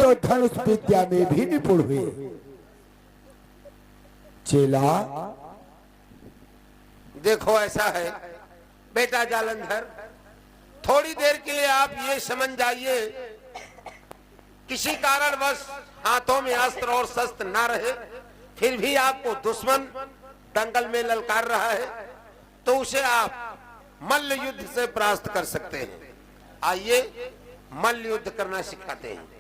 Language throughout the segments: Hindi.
तो धनुष विद्या में भी निपुण हुए। चेला देखो ऐसा है बेटा जालंधर, थोड़ी देर के लिए आप ये समझ जाइए, किसी कारणवश हाथों में अस्त्र और शस्त्र ना रहे, फिर भी आपको दुश्मन दंगल में ललकार रहा है, तो उसे आप मल्ल युद्ध से परास्त कर सकते हैं। आइए मल्ल युद्ध करना सिखाते हैं।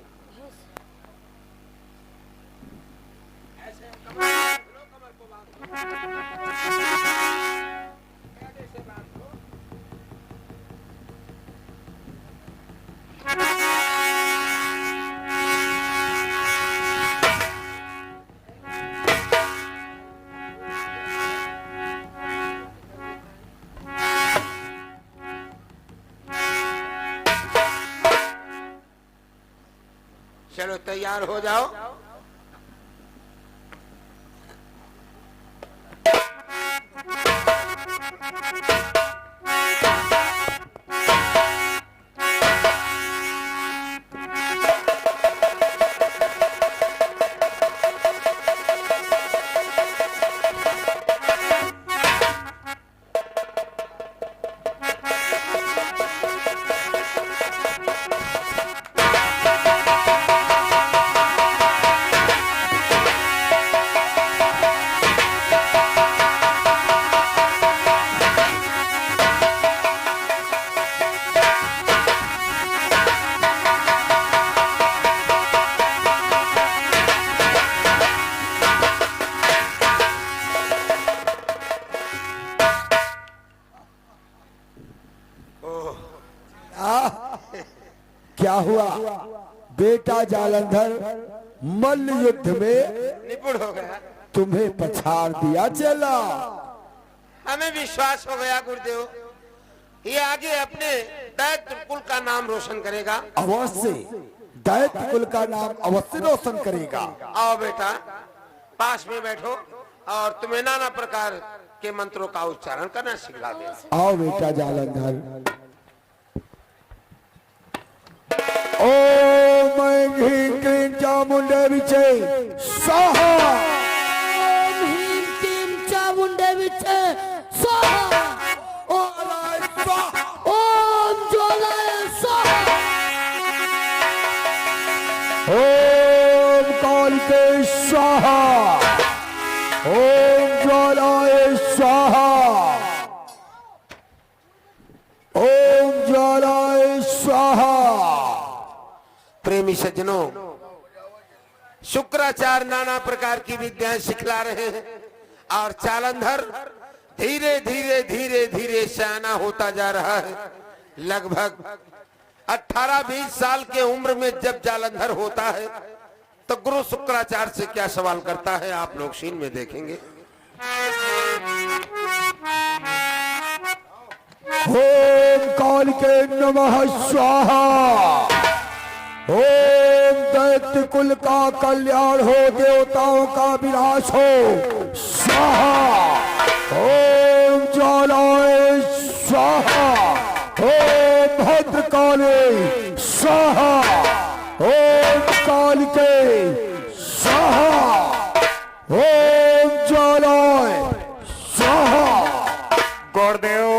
चलो तैयार हो जाओ। क्या हुआ बेटा जालंधर, मल्ल युद्ध में निपुण हो गया। तुम्हें पछाड़ दिया चेला। हमें विश्वास हो गया गुरुदेव, ये आगे अपने दैत्य कुल का नाम रोशन करेगा। अवश्य दैत्य कुल का नाम अवश्य रोशन करेगा। आओ बेटा पास में बैठो और तुम्हें नाना प्रकार के मंत्रों का उच्चारण करना सिखला दे। आओ बेटा जालंधर। ओम ह्रीं क्लीं चामुंडे विचे स्वाहा। ओम ह्रीं क्लीं चामुंडे विचे स्वाहा। ओम ज्वालाय स्वाहा। ओम कालिके स्वाहा। ओम ज्वालाय स्वाहा। ओम ज्वालाय स्वाहा। प्रेमी सज्जनों, शुक्राचार्य नाना प्रकार की विद्याएं सिखला रहे हैं और जालंधर धीरे धीरे धीरे धीरे सयाना होता जा रहा है। लगभग 18-20 साल के उम्र में जब जालंधर होता है तो गुरु शुक्राचार्य से क्या सवाल करता है आप लोग सीन में देखेंगे। ओम कालिके नमः स्वाहा। ओम दैत्य कुल का कल्याण हो, देवताओं का विनाश हो स्वाहा। ओम ज्वालाय स्वाहा। ओम भद्रकाली स्वाहा। ओम कालिके स्वाहा। ओम ज्वालाय स्वाहा। गुरुदेव,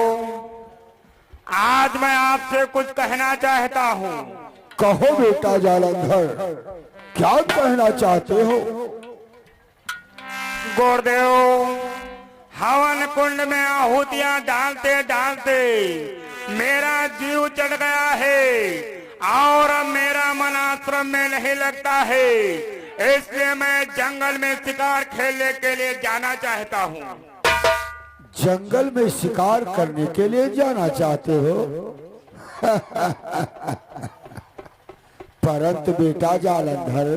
आज मैं आपसे कुछ कहना चाहता हूँ। कहो बेटा जालंधर, क्या कहना चाहते हो? गुरुदेव, हवन कुंड में आहुतियां डालते डालते मेरा जीव चढ़ गया है और अब मेरा मन आश्रम में नहीं लगता है, इसलिए मैं जंगल में शिकार खेलने के लिए जाना चाहता हूँ। जंगल में शिकार करने के लिए जाना चाहते हो? परंतु बेटा जालंधर,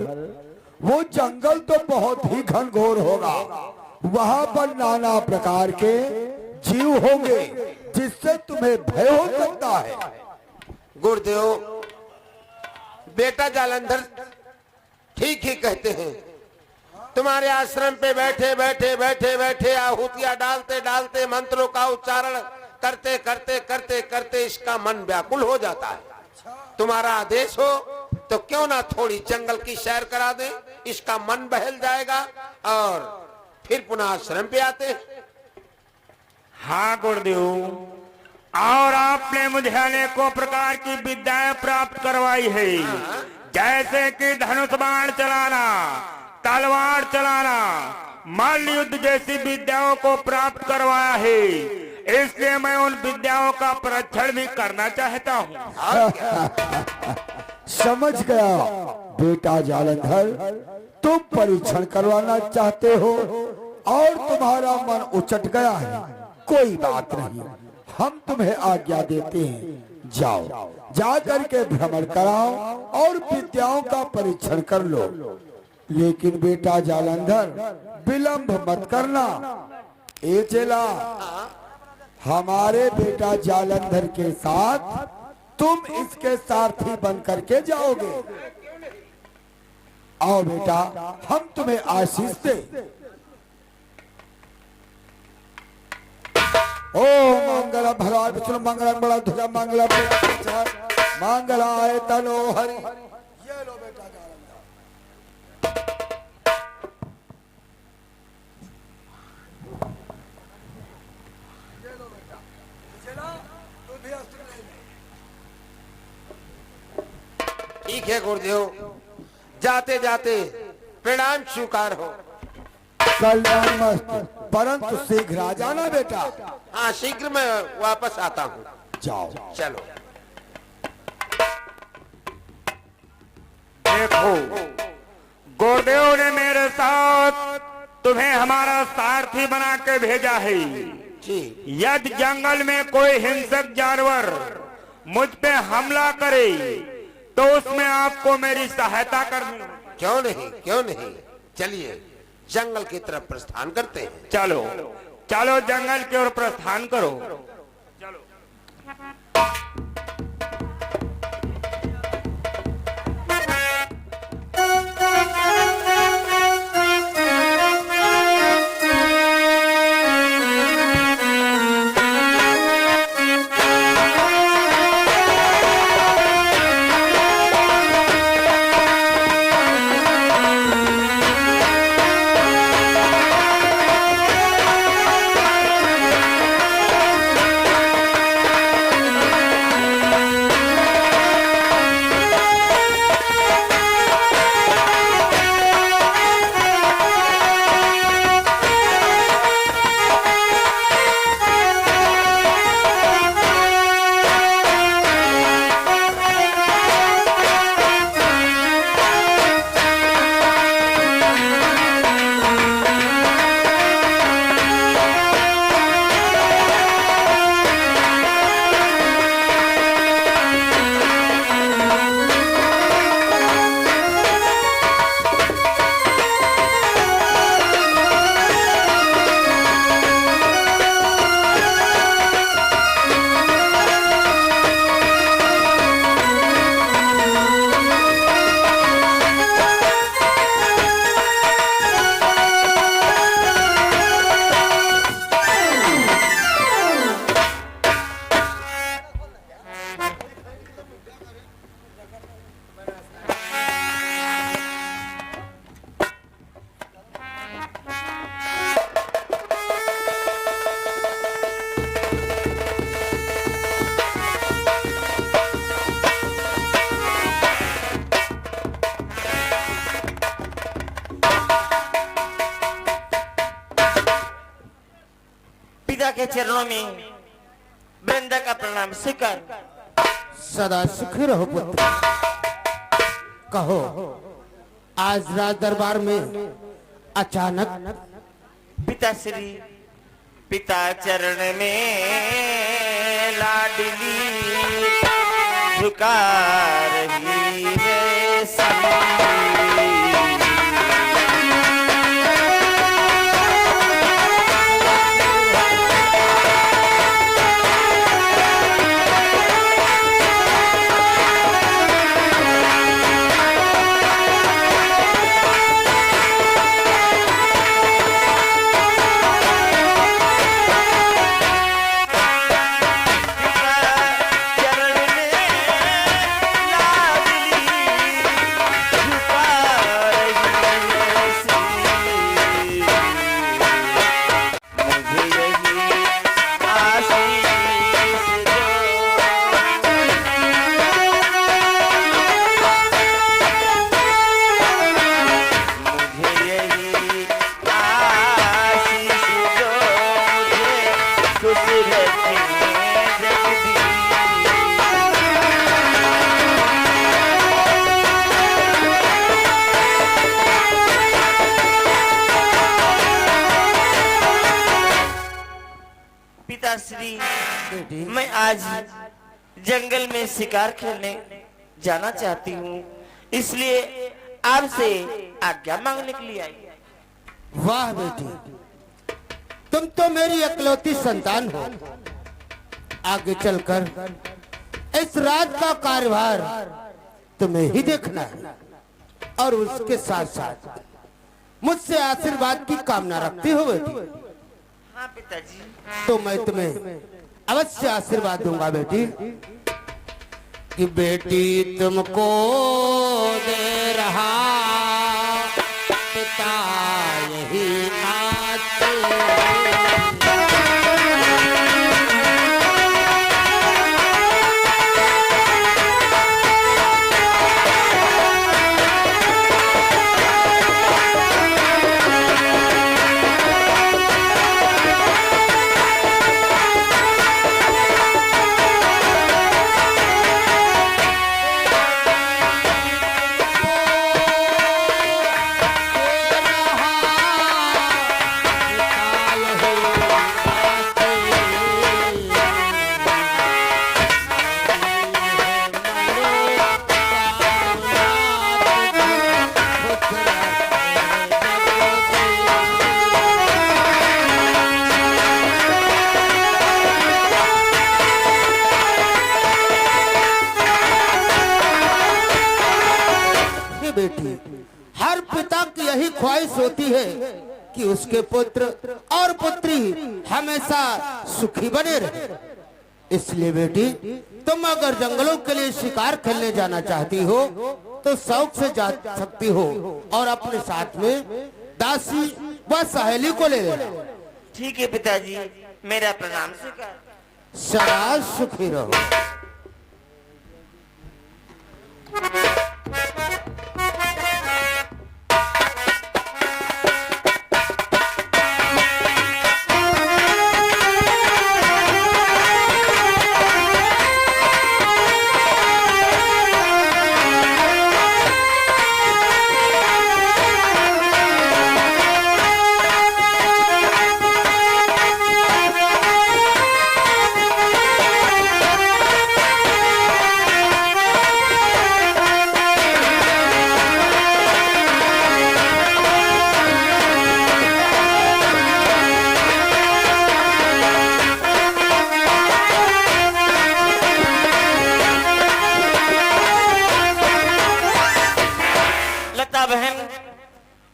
वो जंगल तो बहुत ही घनघोर होगा, वहां पर नाना प्रकार के जीव होंगे जिससे तुम्हें भय हो सकता है। गुरुदेव, बेटा जालंधर ठीक ही कहते हैं। तुम्हारे आश्रम पे बैठे बैठे बैठे बैठे आहुतियां डालते डालते मंत्रों का उच्चारण करते करते करते करते इसका मन व्याकुल हो जाता है। तुम्हारा आदेश हो तो क्यों ना थोड़ी जंगल की सैर करा दे, इसका मन बहल जाएगा और फिर पुनः आश्रम पे आते हैं। हाँ गुरुदेव, और आपने मुझे अनेकों प्रकार की विद्याएं प्राप्त करवाई है, जैसे कि धनुष बाण चलाना, तलवार चलाना, मल्ल युद्ध जैसी विद्याओं को प्राप्त करवाया है। इसलिए मैं उन विद्याओं का परीक्षण भी करना चाहता हूँ। समझ गया बेटा जालंधर, तुम परीक्षण करवाना चाहते हो और तुम्हारा मन उचट गया है। कोई बात नहीं, हम तुम्हें आज्ञा देते हैं, जाओ जा करके भ्रमण कराओ और विद्याओं का परीक्षण कर लो। लेकिन बेटा जालंधर विलंब मत करना। ए चेला, हमारे बेटा जालंधर के साथ तुम इसके सारथी बन करके जाओगे। आओ बेटा, हम तुम्हें आशीष दे। ओ मंगल भगवान विष्णु मंगल बड़ा ध्वजा मंगल मंगलाय तनो हरि। ये लो बेटा जालंधर। ये लो बेटा, चला तू भी अस्त्र ले ले। ठीक है गुरुदेव, जाते जाते प्रणाम स्वीकार हो। कल्याण मस्त, परंतु शीघ्र आ जाना बेटा। हाँ, शीघ्र मैं वापस आता हूँ। जाओ। चलो। देखो, गुरुदेव ने मेरे साथ तुम्हें हमारा सारथी बना के भेजा है। जी। यदि जंगल में कोई हिंसक जानवर मुझ पे हमला करे तो उसमें आपको मेरी सहायता करनी। क्यों नहीं, क्यों नहीं, चलिए जंगल की तरफ प्रस्थान करते हैं। चलो चलो, जंगल की ओर प्रस्थान करो। के चरणों में वृंदा का प्रणाम स्वीकार। सदा सुखी रहो पुत्र। कहो, आज राज दरबार में अचानक पिताश्री, पिता चरण में लाडली झुका रही है सभी। पिताश्री, बेटी मैं आज जंगल में शिकार खेलने जाना चाहती हूँ, इसलिए आपसे आज्ञा मांगने के लिए आई। वाह बेटी, तुम तो मेरी इकलौती संतान हो। आगे चलकर इस रात का कार्यभार तुम्हें ही देखना है और उसके साथ साथ मुझसे आशीर्वाद की कामना रखती हो बेटी। हाँ पिताजी। तो मैं तुम्हें अवश्य आशीर्वाद दूंगा बेटी कि बेटी तुमको दे रहा पिता यही आते। बेटी, हर पिता की यही ख्वाहिश होती है कि उसके पुत्र और पुत्री हमेशा सुखी बने रहे। इसलिए बेटी, तुम अगर जंगलों के लिए शिकार खेलने जाना चाहती हो तो शौक से जा सकती हो और अपने साथ में दासी व सहेली को ले लेना। ठीक है पिताजी, मेरा प्रणाम स्वीकार। सदा सुखी रहो।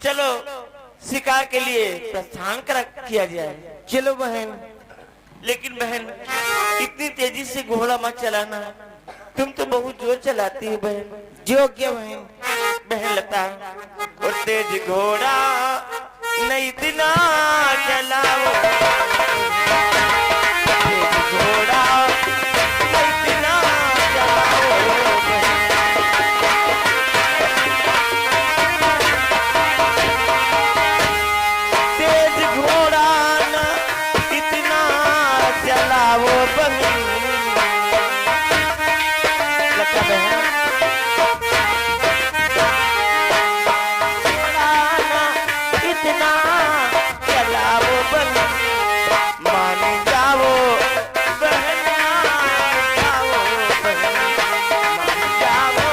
चलो शिकार के लिए प्रस्थान किया जाए। चलो बहन। लेकिन बहन, इतनी तेजी से घोड़ा मत चलाना, तुम तो बहुत जोर चलाती है बहन। जो क्या बहन? बहन लता, और तेज घोड़ा नहीं इतना चलाओ, तेज घोड़ा नहीं इतना चलाओ बहन। तेज घोड़ा न इतना चलाओ बहन। लता बहन, इतना चलाओ बहन, मान जाओ बहन, मान जाओ बहन, मान जाओ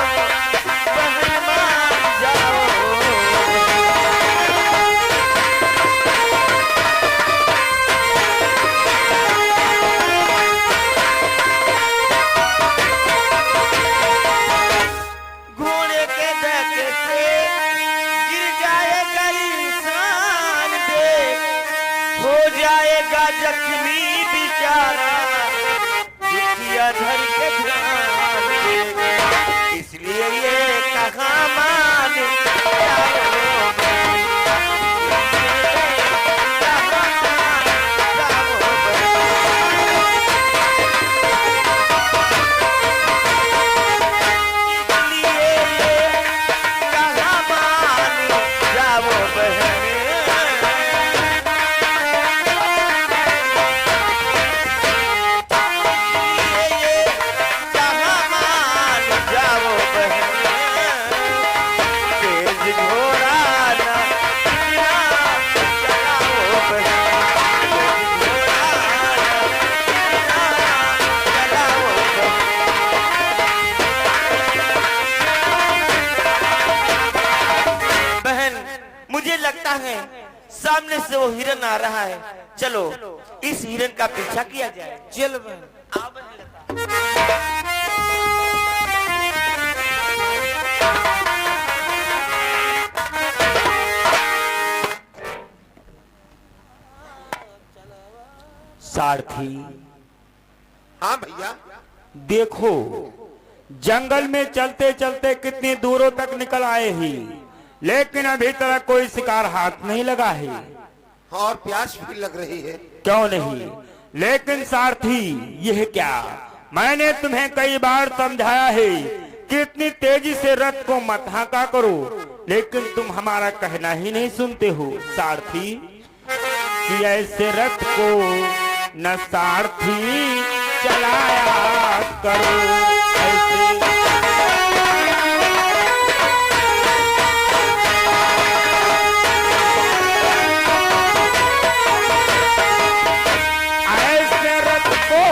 बहन, मान जाओ। घोड़े के धक्के से गिर जाएगा इंसान, देख हो जाएगा जख्मी बेचारा, दुखिया धर के ध्यान देगा। इसलिए ये कहा मान जाओ बहन, कहा मान जाओ बहन। इसलिए ये कहा मान जाओ बहन। ये कहा मान जाओ बहन। मुझे लगता है सामने से वो हिरन आ रहा है। चलो इस हिरन का पीछा किया जाए। चल बहन। आओ बहन। सारथी, हाँ भैया। देखो जंगल में चलते चलते कितनी दूरों तक निकल आए ही, लेकिन अभी तक कोई शिकार हाथ नहीं लगा है। और प्यास भी लग रही है। क्यों नहीं? लेकिन सारथी यह क्या, मैंने तुम्हें कई बार समझाया है कि इतनी तेजी से रथ को मत हाँका करो, लेकिन तुम हमारा कहना ही नहीं सुनते हो। सारथी, कि ऐसे रथ को न सारथी चलाया करो, ऐसे रथ को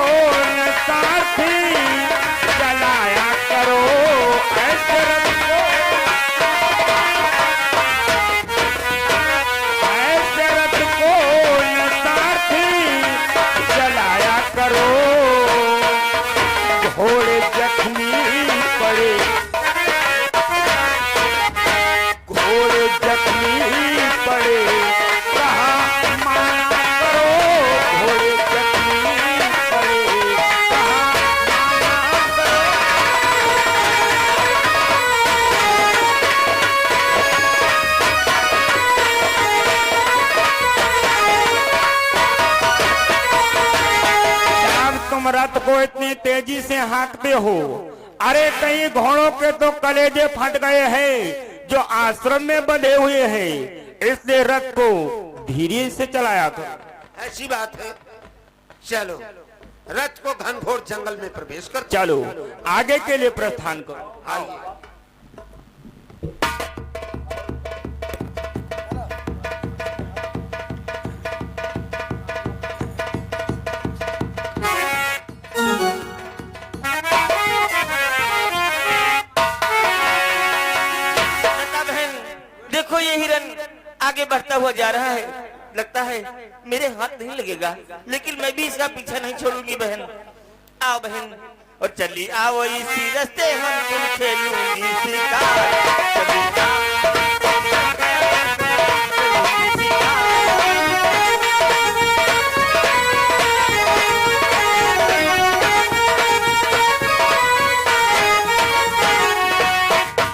न सारथी चलाया करो, ऐसे रथ को न सारथी चलाया करो। घोड़े जख्मी पड़े, घोड़े जख्मी पड़े, कहाँ माना करो, घोड़े जख्मी पड़े, कहाँ माना करो। जब तुम रथ को इतनी तेजी से हाँकते हो, अरे कई घोड़ों के तो कलेजे फट गए हैं जो आश्रम में बंधे हुए हैं, इसलिए रथ को धीरे से चलाया करो। ऐसी बात है। चलो रथ को घनघोर जंगल में प्रवेश कर। चलो आगे के लिए प्रस्थान करो। आइए। लता बहन, देखो ये हिरन आगे बढ़ता हुआ जा रहा है। लगता है मेरे हाथ नहीं लगेगा, लेकिन मैं भी इसका पीछा नहीं छोड़ूंगी बहन। आओ बहन और चली आओ इसी रास्ते हम तुम खेलूंगी शिकार। चली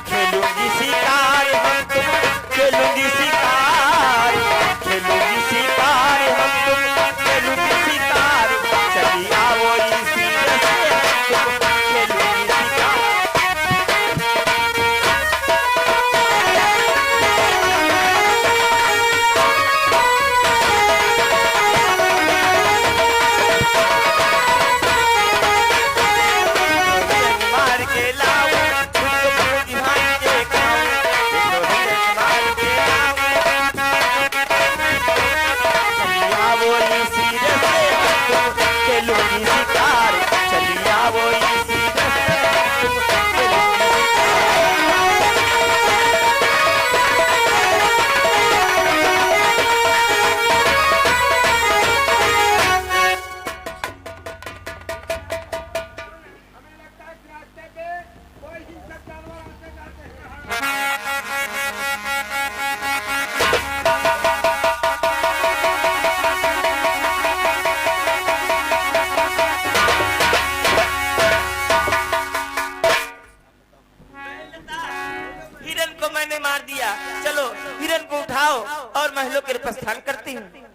खेलूंगी शिकार हम तुम, खेलूंगी शिकार, खेलूंगी शिकार हम तुम, खेलूंगी शिकार। चली आओ इसी रास्ते हम तुम खेलूंगी शिकार। मार के लाऊं तुझको पूरी भाई देखाऊं, देखो हिरन मार के लाऊं। चली आओ इसी रास्ते हम तुम खेलूंगी शिकार। चली आओ इसी रास्ते हम तुम खेलूंगी हिरन को मैंने मार दिया। चलो हिरन को उठाओ और महलों के लिए प्रस्थान करती हूँ।